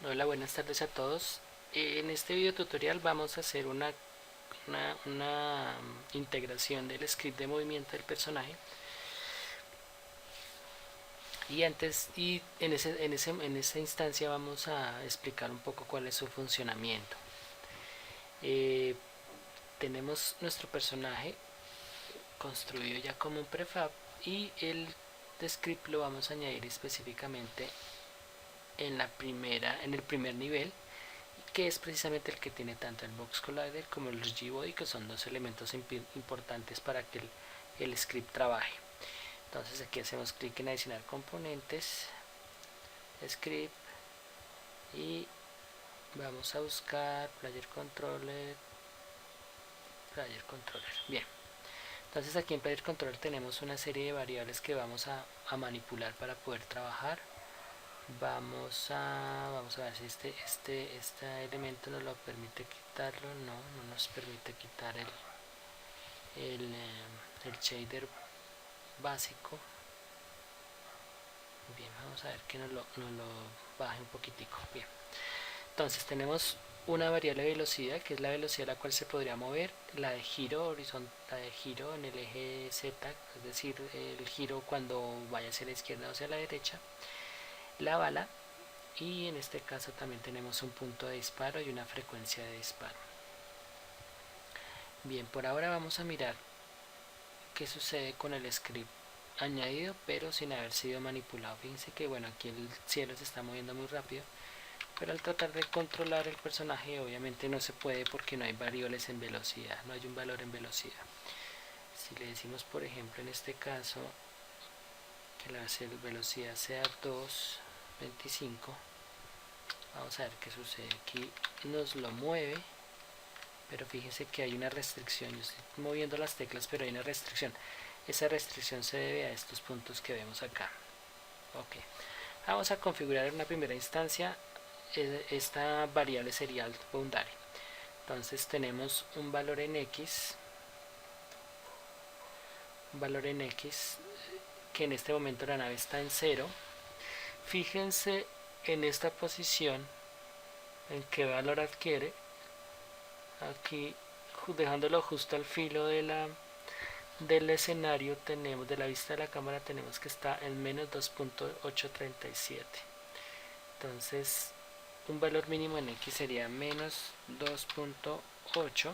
Hola, buenas tardes a todos. En este video tutorial vamos a hacer una integración del script de movimiento del personaje. En esa instancia vamos a explicar un poco cuál es su funcionamiento. Eh, Tenemos nuestro personaje construido ya como un prefab y el script lo vamos a añadir específicamente en el primer nivel, que es precisamente el que tiene tanto el Box Collider como el G-Body, que son dos elementos importantes para que el script trabaje. Entonces aquí hacemos clic en adicionar componentes, script, y vamos a buscar player controller. Bien, entonces aquí en player controller tenemos una serie de variables que vamos a manipular para poder trabajar. Vamos a ver si este elemento nos lo permite quitarlo. No nos permite quitar el shader básico. Bien, vamos a ver que nos lo baje un poquitico. Bien, entonces tenemos una variable velocidad, que es la velocidad a la cual se podría mover, la de giro horizontal, la de giro en el eje Z, es decir, el giro cuando vaya hacia la izquierda o hacia la derecha, la bala, y en este caso también tenemos un punto de disparo y una frecuencia de disparo. Bien, por ahora vamos a mirar qué sucede con el script añadido pero sin haber sido manipulado. Fíjense que bueno, aquí el cielo se está moviendo muy rápido, pero al tratar de controlar el personaje obviamente no se puede porque no hay variables en velocidad, no hay un valor en velocidad. Si le decimos por ejemplo en este caso que la velocidad sea 2.25, vamos a ver qué sucede. Aquí nos lo mueve, pero fíjense que hay una restricción. Yo estoy moviendo las teclas pero hay una restricción. Esa restricción se debe a estos puntos que vemos acá. Ok, vamos a configurar en una primera instancia esta variable serial boundary. Entonces tenemos un valor en x que en este momento la nave está en 0. Fíjense en esta posición en qué valor adquiere. Aquí dejándolo justo al filo del escenario, tenemos de la vista de la cámara, tenemos que está en menos 2.837. Entonces un valor mínimo en x sería menos 2.8,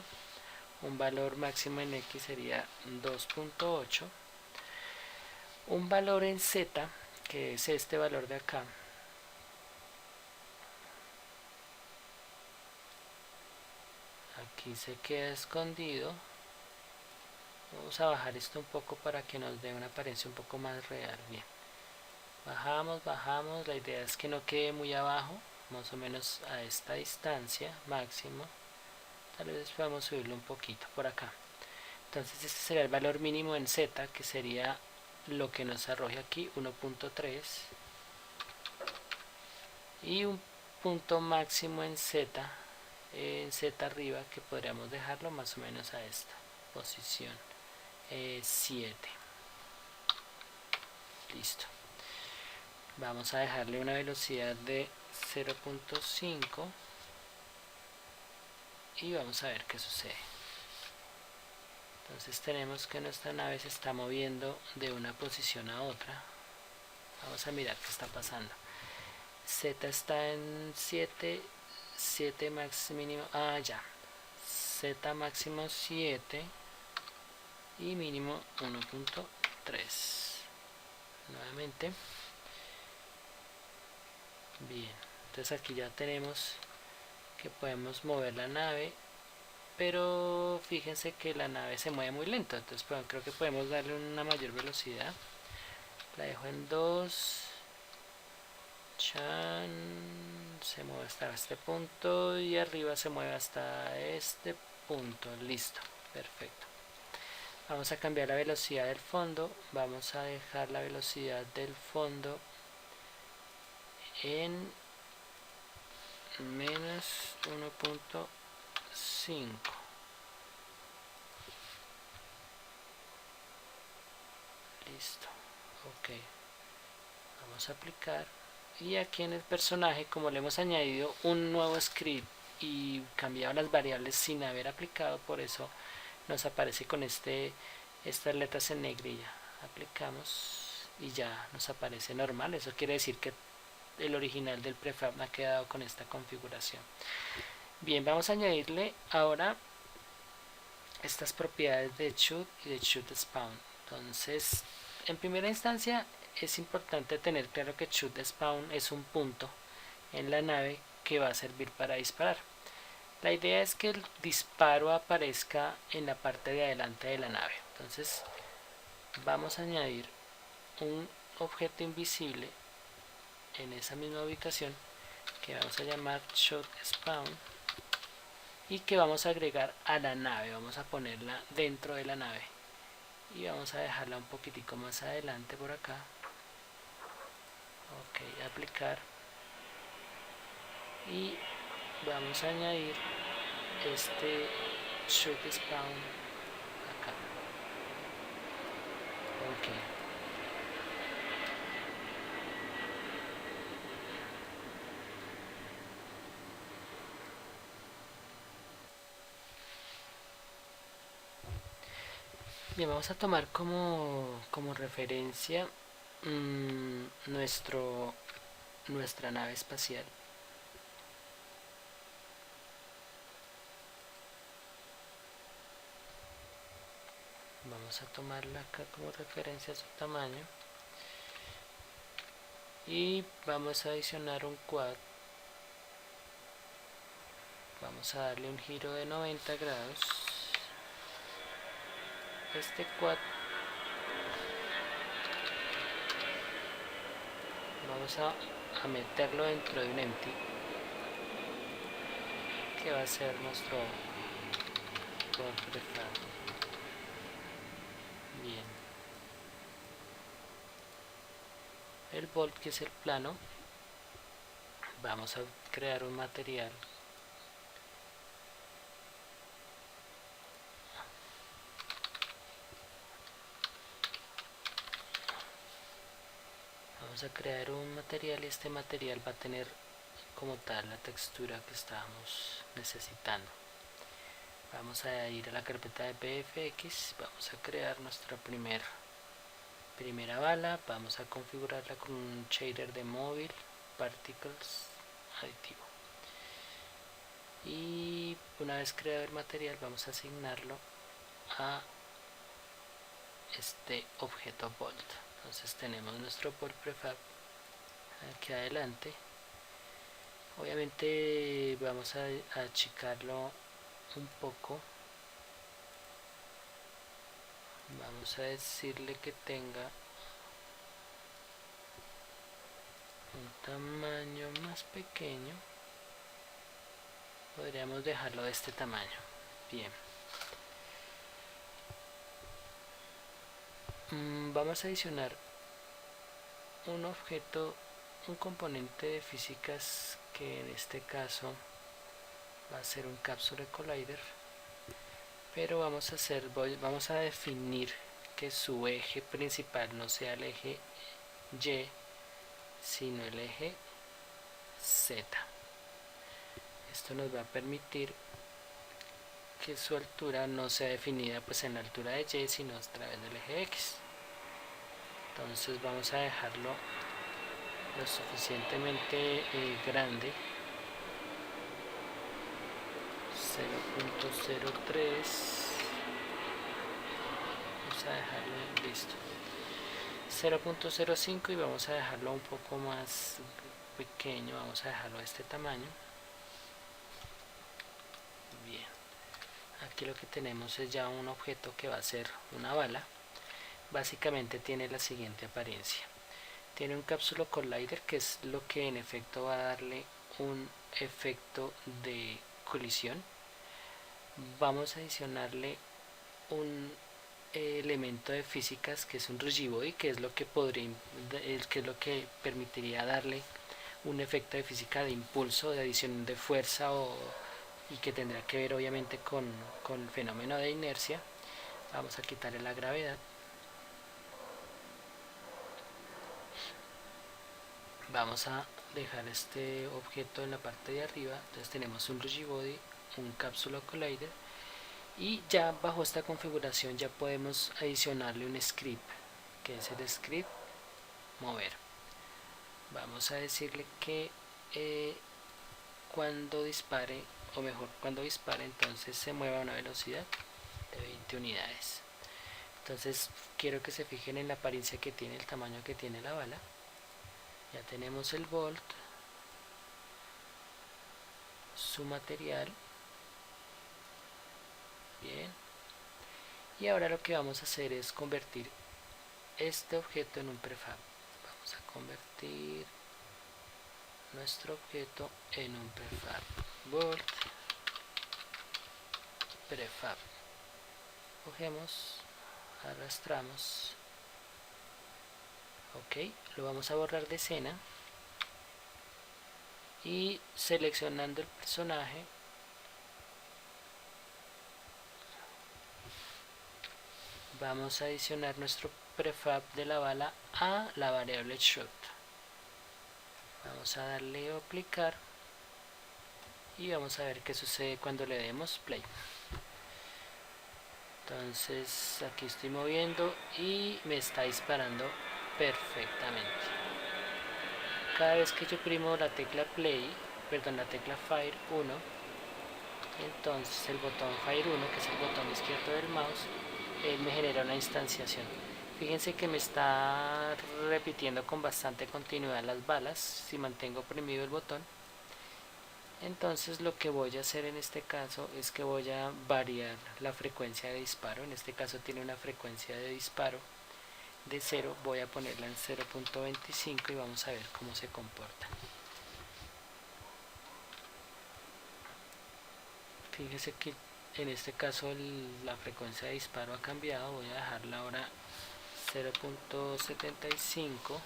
un valor máximo en x sería 2.8, un valor en z, que es este valor de acá, aquí se queda escondido. Vamos a bajar esto un poco para que nos dé una apariencia un poco más real. Bien, bajamos, la idea es que no quede muy abajo, más o menos a esta distancia máximo. Tal vez podamos subirlo un poquito por acá. Entonces este será el valor mínimo en z, que sería lo que nos arroje aquí, 1.3, y un punto máximo en z arriba, que podríamos dejarlo más o menos a esta posición, 7. Listo. Vamos a dejarle una velocidad de 0.5 y vamos a ver qué sucede. Entonces tenemos que nuestra nave se está moviendo de una posición a otra. Vamos a mirar qué está pasando. Z está en 7 max mínimo, ya, Z máximo 7 y mínimo 1.3. Nuevamente. Bien, entonces aquí ya tenemos que podemos mover la nave, pero fíjense que la nave se mueve muy lento, entonces creo que podemos darle una mayor velocidad. La dejo en 2. Se mueve hasta este punto y arriba se mueve hasta este punto. Listo, perfecto. Vamos a cambiar la velocidad del fondo. Vamos a dejar la velocidad del fondo en menos 1.5. Listo. Ok, vamos a aplicar Y aquí en el personaje, como le hemos añadido un nuevo script y cambiado las variables sin haber aplicado, por eso nos aparece con estas letras en negrilla. Aplicamos y ya nos aparece normal. Eso quiere decir que el original del prefab ha quedado con esta configuración. Bien, vamos a añadirle ahora estas propiedades de shoot y de shoot spawn. Entonces, en primera instancia es importante tener claro que shoot spawn es un punto en la nave que va a servir para disparar. La idea es que el disparo aparezca en la parte de adelante de la nave. Entonces vamos a añadir un objeto invisible en esa misma ubicación que vamos a llamar shoot spawn y que vamos a agregar a la nave. Vamos a ponerla dentro de la nave y vamos a dejarla un poquitico más adelante por acá. Ok, aplicar y vamos a añadir este shoot spawn acá. Ok, bien, vamos a tomar como referencia nuestra nave espacial. Vamos a tomarla acá como referencia a su tamaño y vamos a adicionar un quad. Vamos a darle un giro de 90 grados. Este quad vamos a meterlo dentro de un empty que va a ser nuestro prefab. Bien, el bolt, que es el plano, vamos a crear un material y este material va a tener como tal la textura que estábamos necesitando. Vamos a ir a la carpeta de VFX, vamos a crear nuestra primera bala, vamos a configurarla con un shader de móvil, particles, aditivo. Y una vez creado el material vamos a asignarlo a este objeto bolt. Entonces tenemos nuestro bolt prefab aquí adelante. Obviamente vamos a achicarlo un poco. Vamos a decirle que tenga un tamaño más pequeño. Podríamos dejarlo de este tamaño. Bien. Vamos a adicionar un objeto, un componente de físicas que en este caso va a ser un Capsule Collider, pero vamos a definir que su eje principal no sea el eje Y, sino el eje Z. Esto nos va a permitir que su altura no sea definida pues en la altura de Y, sino a través del eje X. Entonces vamos a dejarlo lo suficientemente grande, 0.03, vamos a dejarlo listo, 0.05 y vamos a dejarlo un poco más pequeño, vamos a dejarlo de este tamaño. Bien, aquí lo que tenemos es ya un objeto que va a ser una bala. Básicamente tiene la siguiente apariencia: tiene un Capsule Collider, que es lo que en efecto va a darle un efecto de colisión. Vamos a adicionarle un elemento de físicas que es un Rigibody, que es lo que permitiría darle un efecto de física de impulso, de adición de fuerza y que tendrá que ver obviamente con el fenómeno de inercia. Vamos a quitarle la gravedad. Vamos a dejar este objeto en la parte de arriba. Entonces tenemos un Rigibody, un Capsule Collider, y ya bajo esta configuración ya podemos adicionarle un script, que es el script mover. Vamos a decirle que cuando dispare, o mejor, cuando dispare, entonces se mueva a una velocidad de 20 unidades. Entonces quiero que se fijen en la apariencia que tiene, el tamaño que tiene la bala. Ya tenemos el bolt, su material. Bien. Y ahora lo que vamos a hacer es convertir este objeto en un prefab. Vamos a convertir nuestro objeto en un prefab. Bolt prefab. Cogemos, arrastramos. Ok, lo vamos a borrar de escena. Y seleccionando el personaje, vamos a adicionar nuestro prefab de la bala a la variable shot. Vamos a darle a aplicar y vamos a ver qué sucede cuando le demos play. Entonces aquí estoy moviendo y me está disparando perfectamente. Cada vez que yo oprimo la tecla play, perdón, la tecla fire 1, entonces el botón fire 1, que es el botón izquierdo del mouse, él me genera una instanciación. Fíjense que me está repitiendo con bastante continuidad las balas si mantengo oprimido el botón. Entonces lo que voy a hacer en este caso es que voy a variar la frecuencia de disparo. En este caso tiene una frecuencia de disparo de 0, voy a ponerla en 0.25 y vamos a ver cómo se comporta. Fíjese que en este caso la frecuencia de disparo ha cambiado, voy a dejarla ahora 0.75.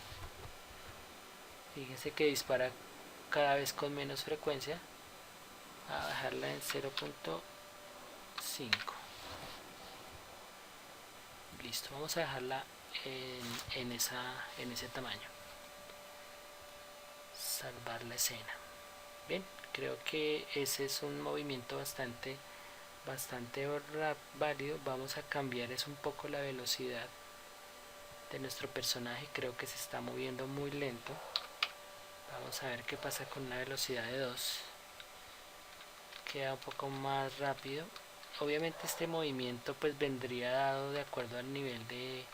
Fíjense que dispara cada vez con menos frecuencia. A dejarla en 0.5. Listo, vamos a dejarla en ese tamaño. Salvar la escena. Bien, creo que ese es un movimiento bastante válido. Vamos a cambiar un poco la velocidad de nuestro personaje. Creo que se está moviendo muy lento. Vamos a ver qué pasa con una velocidad de 2. Queda un poco más rápido. Obviamente este movimiento pues vendría dado de acuerdo al nivel de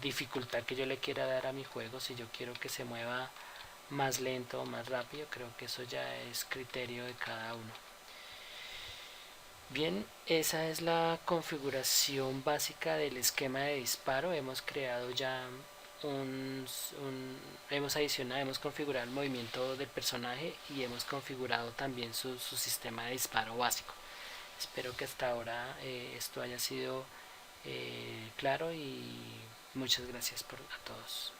dificultad que yo le quiera dar a mi juego. Si yo quiero que se mueva más lento o más rápido, creo que eso ya es criterio de cada uno. Bien, esa es la configuración básica del esquema de disparo. Hemos creado ya hemos configurado el movimiento del personaje y hemos configurado también su sistema de disparo básico. Espero que hasta ahora esto haya sido claro y muchas gracias a todos.